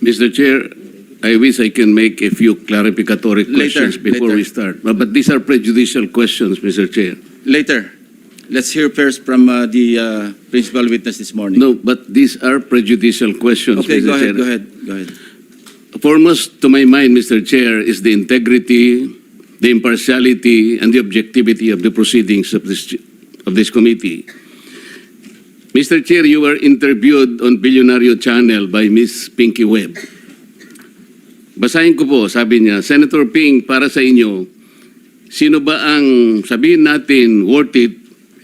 Mr. Chair, I wish I can make a few clarificatory questions before we start. But these are prejudicial questions, Mr. Chair. Later. Let's hear first from the principal witness this morning. No, but these are prejudicial questions, Okay, Mr. go Chair. ahead. Foremost to my mind, Mr. Chair, is the integrity, the impartiality, and the objectivity of the proceedings of this committee. Mr. Chair, you were interviewed on Billionario Channel by Miss Pinky Webb. Basahin ko po, sabi niya, Senator Ping, para sa inyo, sino ba ang sabihin natin worth it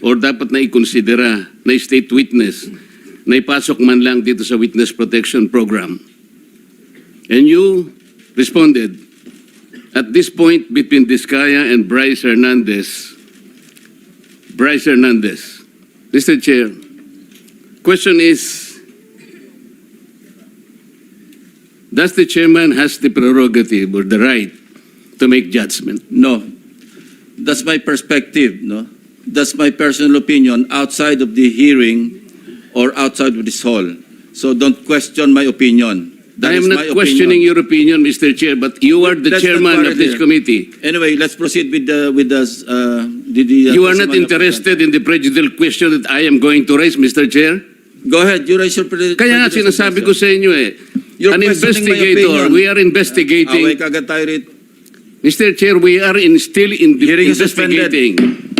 or dapat na ikonsidera na state witness na ipasok man lang dito sa Witness Protection Program? And you responded, at this point between Diskaya and Bryce Hernandez, Mr. Chair, question is, does the chairman has the prerogative or the right to make judgment? No. That's my perspective, no? That's my personal opinion outside of the hearing or outside of this hall. So don't question my opinion. That I am is not my questioning opinion. your opinion, Mr. Chair, but you are the Let's not chairman quarrel of this here. committee. Anyway, let's proceed with the You are not interested in the prejudicial question that I am going to raise, Mr. Chair? Go ahead, you raise your Kaya nga sinasabi ko sa inyo You're an questioning my investigator, opinion. we are investigating. Away kagad tayo rito. Mr. Chair, we are still Hearing is suspended. investigating.